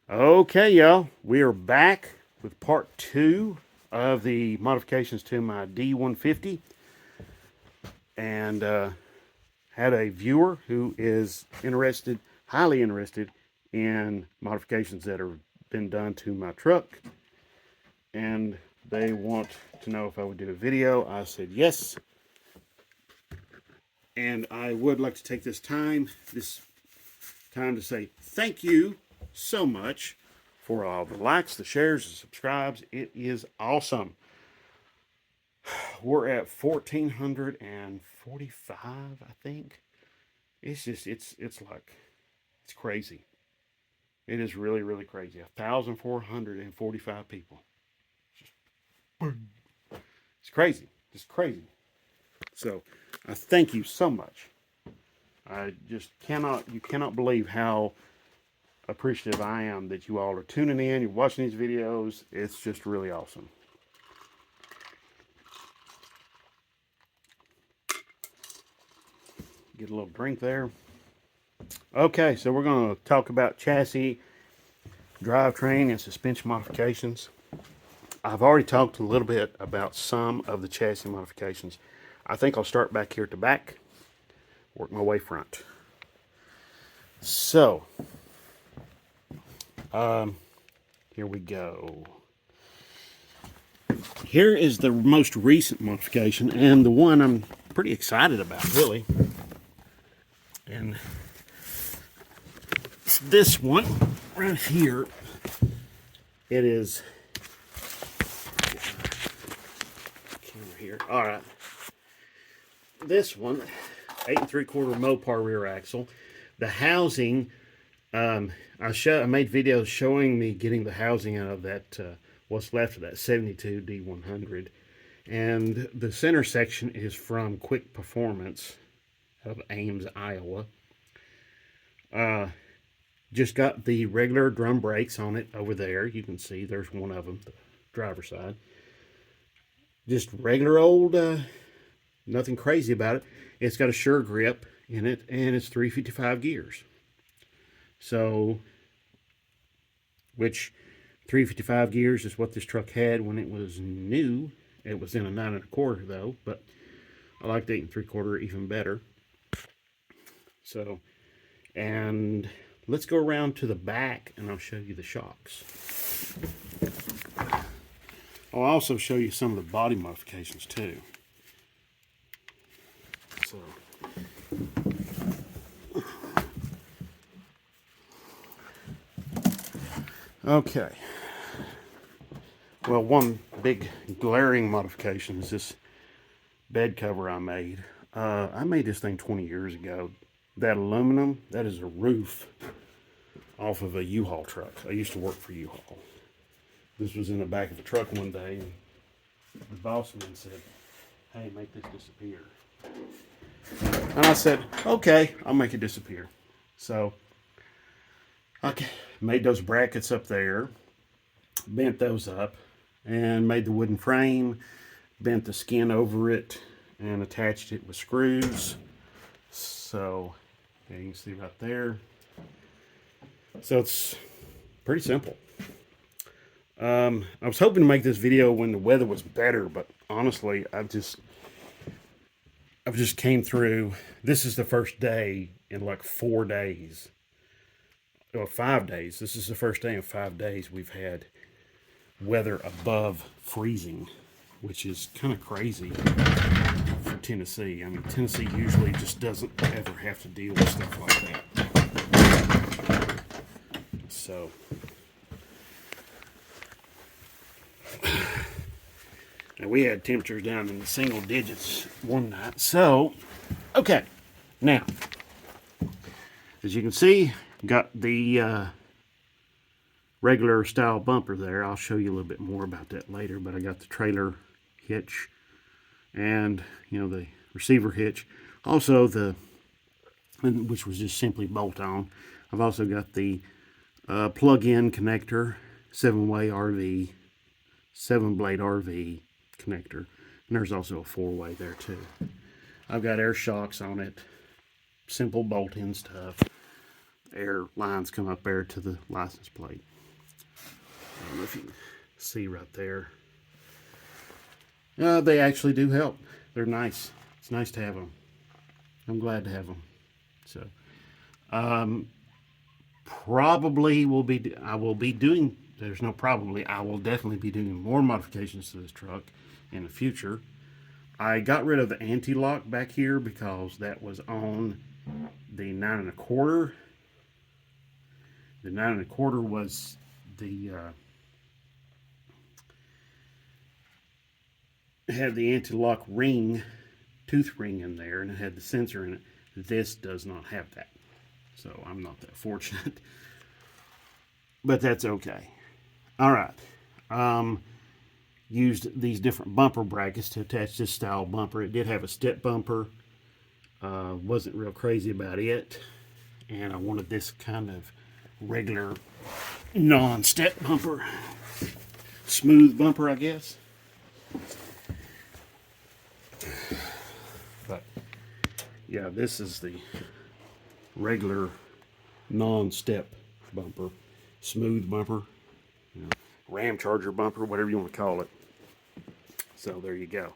Okay, y'all, we are back with part two of the modifications to my D150, and had a viewer who is interested, highly interested, in modifications that have been done to my truck, and they want to know if I would do a video. I said yes, and I would like to take this time to say thank you so much for all the likes, the shares, the subscribes. It is awesome. We're at 1,445, I think. It's crazy. It is really, really crazy. 1,445 people. It's crazy. Just crazy. So I thank you so much. I just you cannot believe how appreciative I am that you all are tuning in, you're watching these videos. It's just really awesome. Get a little drink there. Okay, so we're going to talk about chassis, drivetrain, and suspension modifications. I've already talked a little bit about some of the chassis modifications. I think I'll start back here at the back, work my way front. So, here we go. Here is the most recent modification, and the one I'm pretty excited about, really. And it's this one right here. It is camera here. All right. This one, 8 3/4 Mopar rear axle. The housing, I made videos showing me getting the housing out of that, what's left of that 72 D100. And the center section is from Quick Performance of Ames, Iowa. Just got the regular drum brakes on it over there. You can see there's one of them, the driver's side. Just regular old, nothing crazy about it. It's got a sure grip in it, and it's 355 gears. So, which 355 gears is what this truck had when it was new. It was in a 9 1/4 though, but I like the 8 3/4 even better. So, and let's go around to the back and I'll show you the shocks. I'll also show you some of the body modifications too. So, okay. Well, one big glaring modification is this bed cover I made. I made this thing 20 years ago. That aluminum, that is a roof off of a U-Haul truck. I used to work for U-Haul. This was in the back of a truck one day, and the boss man said, "Hey, make this disappear." And I said, "Okay, I'll make it disappear." So I made those brackets up there, bent those up, and made the wooden frame, bent the skin over it, and attached it with screws. So, yeah, you can see right there. So it's pretty simple. I was hoping to make this video when the weather was better, but honestly, I've just came through. This is the first day in like 4 days, or 5 days. This is the first day in 5 days we've had weather above freezing, which is kind of crazy for Tennessee. I mean, Tennessee usually just doesn't ever have to deal with stuff like that. So, and we had temperatures down in the single digits one night. So, okay, now, as you can see, got the regular style bumper there. I'll show you a little bit more about that later, but I got the trailer hitch and, you know, the receiver hitch. Also which was just simply bolt on. I've also got the plug-in connector, 7-way RV, 7-blade RV connector. And there's also a 4-way there too. I've got air shocks on it, simple bolt-in stuff. Air lines come up there to the license plate. I don't know if you can see right there. They actually do help. They're nice. It's nice to have them. I'm glad to have them. So, probably will be. I will be doing. There's no probably. I will definitely be doing more modifications to this truck in the future. I got rid of the anti-lock back here because that was on the 9 1/4. The 9 1/4 was the it had the anti-lock ring, tooth ring in there, and it had the sensor in it. This does not have that, so I'm not that fortunate, but that's okay. All right. Used these different bumper brackets to attach this style bumper. It did have a step bumper. Wasn't real crazy about it, and I wanted this kind of regular non-step bumper, smooth bumper, I guess. But yeah, this is the regular non-step bumper, smooth bumper, you know, Ram Charger bumper, whatever you want to call it. So there you go.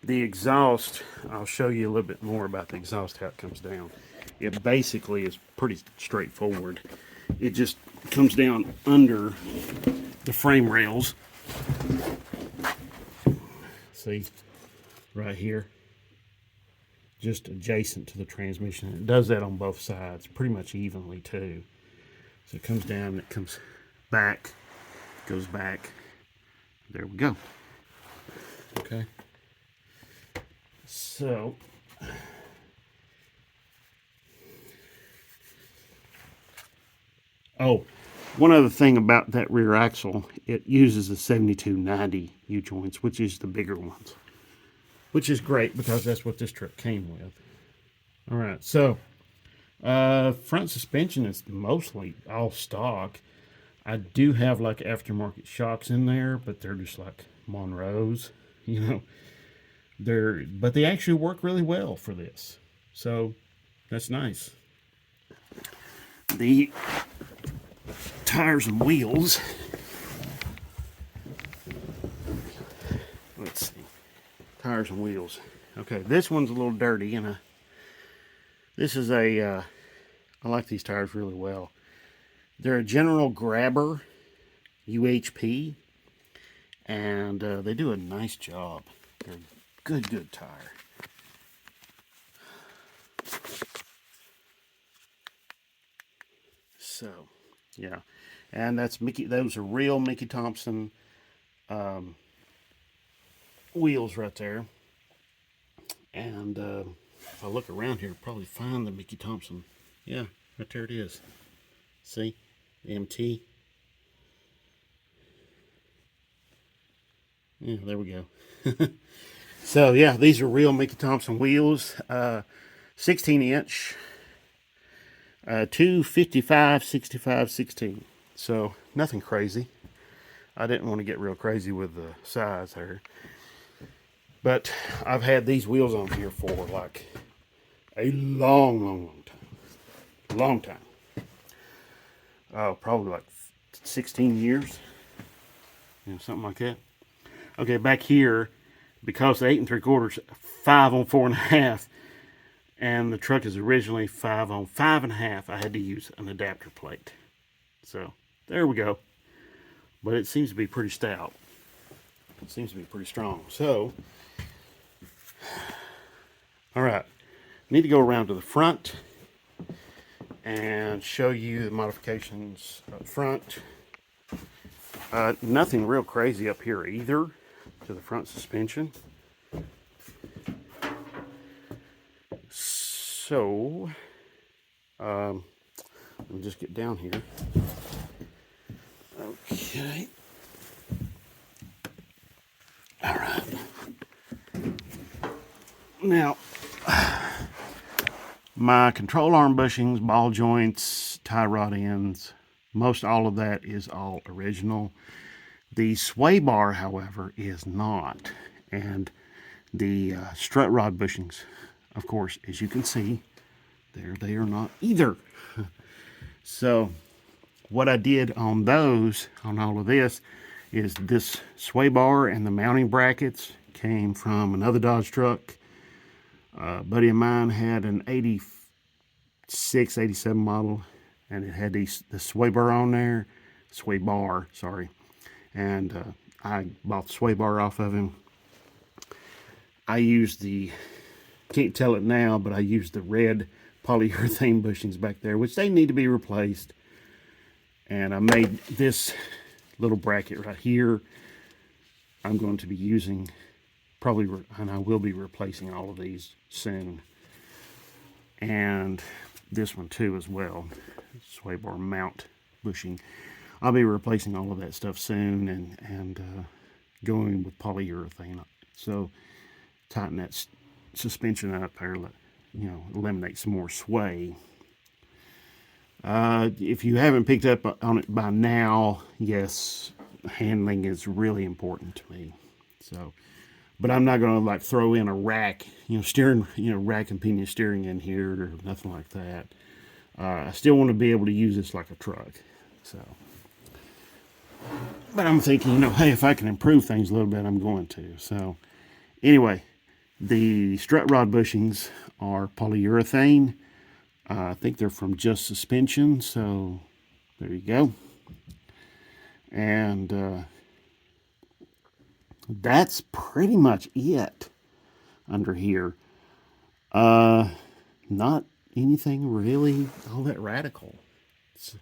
The exhaust, I'll show you a little bit more about the exhaust, how it comes down. It basically is pretty straightforward. It just comes down under the frame rails. See, right here, just adjacent to the transmission. It does that on both sides, pretty much evenly too. So it comes down and it comes back, goes back. There we go. Okay. So, oh, one other thing about that rear axle, it uses the 7290 U-joints, which is the bigger ones, which is great because that's what this truck came with. All right, so front suspension is mostly all stock. I do have like aftermarket shocks in there, but they're just like Monroe's, you know. But they actually work really well for this, so that's nice. The tires and wheels. Let's see, tires and wheels. Okay, this one's a little dirty, and this is I like these tires really well. They're a General Grabber UHP, and they do a nice job. They're good tire. So, yeah, and that's Mickey. Those are real Mickey Thompson wheels right there. And if I look around here, I'll probably find the Mickey Thompson. Yeah, right there it is. See, the MT. Yeah, there we go. So yeah, these are real Mickey Thompson wheels, 16-inch, 255, 65, 16. So nothing crazy. I didn't want to get real crazy with the size there, but I've had these wheels on here for like a long time. Probably like 16 years, you know, something like that. Okay, back here, because the 8 3/4, 5 on 4.5, and the truck is originally 5 on 5.5, I had to use an adapter plate. So there we go. But it seems to be pretty stout. It seems to be pretty strong. So, all right, need to go around to the front and show you the modifications up front. Nothing real crazy up here either to the front suspension. So, let me just get down here. Okay. All right. Now, my control arm bushings, ball joints, tie rod ends, most all of that is all original. The sway bar, however, is not. And the strut rod bushings, of course, as you can see, they are not either. So what I did on those, on all of this, is this sway bar and the mounting brackets came from another Dodge truck. A buddy of mine had an 86, 87 model, and it had the sway bar on there, sway bar, sorry. And I bought the sway bar off of him. I used can't tell it now, but I used the red polyurethane bushings back there, which they need to be replaced. And I made this little bracket right here. I'm going to be using probably, and I will be replacing all of these soon. And this one too as well, sway bar mount bushing. I'll be replacing all of that stuff soon and going with polyurethane. So tighten that suspension up there, eliminate some more sway. If you haven't picked up on it by now, yes, handling is really important to me. So, but I'm not going to like throw in a rack, steering, rack and pinion steering in here or nothing like that. I still want to be able to use this like a truck. So, but I'm thinking, hey, if I can improve things a little bit, I'm going to. So, anyway, the strut rod bushings are polyurethane. I think they're from Just Suspension, so there you go. And that's pretty much it under here. Not anything really all that radical. It's a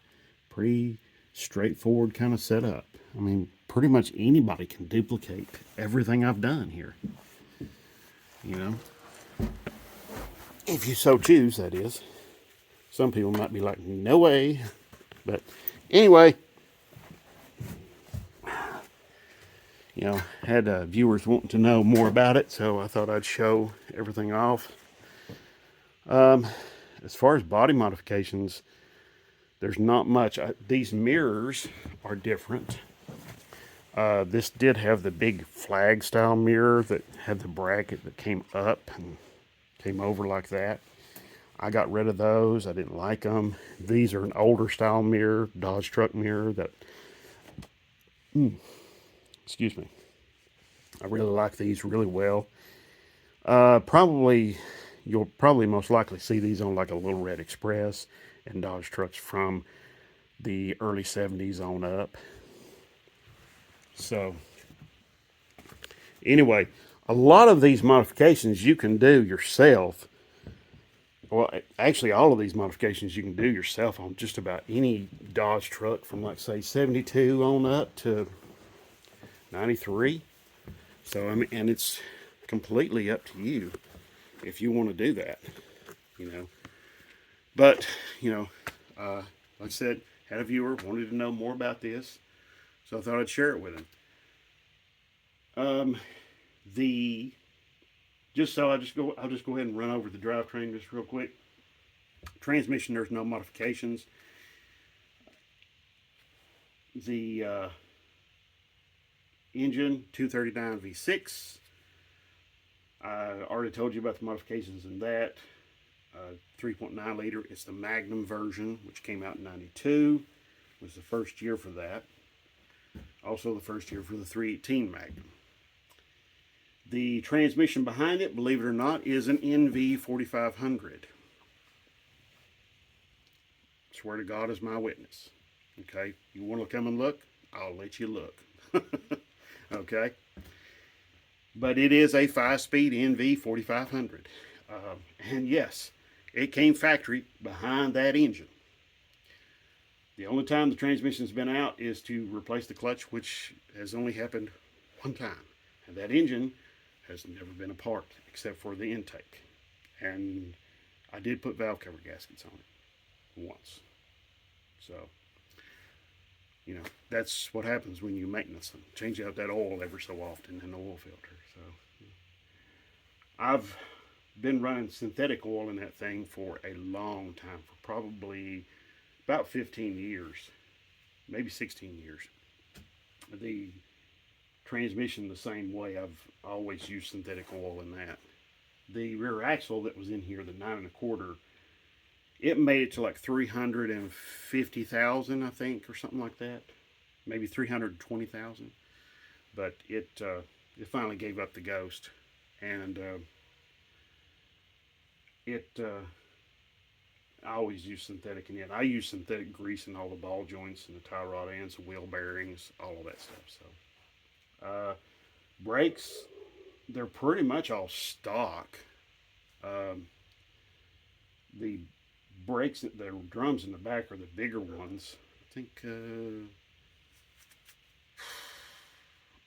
pretty straightforward kind of setup. I mean, pretty much anybody can duplicate everything I've done here. If you so choose, that is. Some people might be like, no way. But anyway, had viewers wanting to know more about it, so I thought I'd show everything off. As far as body modifications, there's not much. These mirrors are different. This did have the big flag style mirror that had the bracket that came up and came over like that. I got rid of those. I didn't like them. These are an older style mirror, Dodge truck mirror that, excuse me. I really like these really well. You'll probably most likely see these on like a Little Red Express and Dodge trucks from the early 70s on up. So, anyway, a lot of these modifications you can do yourself. Well, actually, all of these modifications you can do yourself on just about any Dodge truck from, like, say, 72 on up to 93. So, I mean, and it's completely up to you if you want to do that, But, like I said, had a viewer wanted to know more about this, so I thought I'd share it with him. I'll just go ahead and run over the drivetrain just real quick. Transmission, there's no modifications. The engine, 239 V6. I already told you about the modifications in that. 3.9 liter. It's the Magnum version, which came out in 92. Was the first year for that. Also the first year for the 318 Magnum. The transmission behind it, believe it or not, is an NV 4500. Swear to God is my witness. Okay, you want to come and look? I'll let you look. Okay, but it is a 5-speed NV 4500, and yes, it came factory behind that engine. The only time the transmission's been out is to replace the clutch, which has only happened one time, and that engine has never been apart except for the intake. And I did put valve cover gaskets on it once. So, that's what happens when you maintenance them. Change out that oil ever so often in the oil filter. So, I've been running synthetic oil in that thing for a long time, for probably about 15 years, maybe 16 years. The transmission the same way. I've always used synthetic oil in that. The rear axle that was in here, the 9 1/4, it made it to like 350,000, I think, or something like that. Maybe 320,000. But it finally gave up the ghost, and I always use synthetic in it. I use synthetic grease in all the ball joints and the tie rod ends, the wheel bearings, all of that stuff. Brakes, they're pretty much all stock. Um, the brakes, the drums in the back are the bigger ones. I think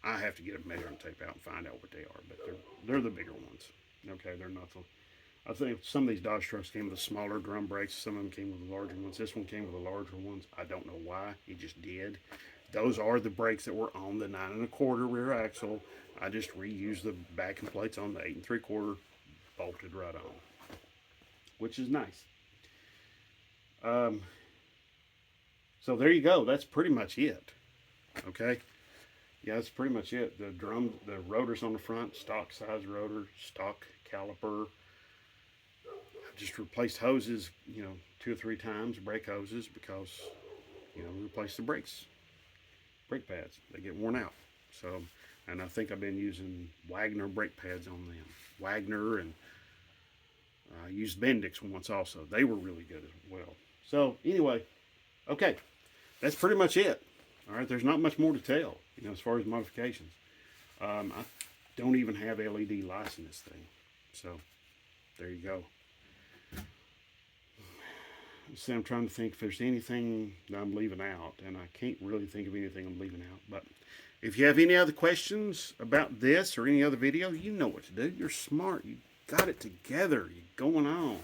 I have to get a measuring tape out and find out what they are, but they're the bigger ones. Okay, they're not the. I think some of these Dodge trucks came with the smaller drum brakes. Some of them came with the larger ones. This one came with the larger ones. I don't know why. It just did. Those are the brakes that were on the 9 1/4 rear axle. I just reused the backing plates on the 8 3/4, bolted right on, which is nice. Um, so there you go. That's pretty much it. Okay. Yeah, that's pretty much it. The rotors on the front, stock size rotor, stock caliper. I just replaced hoses, 2 or 3 times, brake hoses, because, replace the brake pads. They get worn out. So, and I think I've been using Wagner brake pads on them. Wagner, and I used Bendix once also. They were really good as well. So anyway, okay, that's pretty much it. All right, there's not much more to tell, as far as modifications. I don't even have LED lights in this thing. So there you go. So I'm trying to think if there's anything that I'm leaving out, and I can't really think of anything I'm leaving out. But if you have any other questions about this or any other video, you know what to do. You're smart. You got it together. You're going on.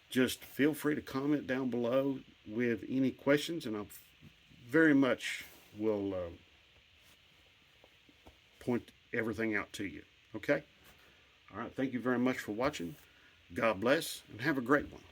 Just feel free to comment down below with any questions, and I very much will point everything out to you. Okay? All right. Thank you very much for watching. God bless, and have a great one.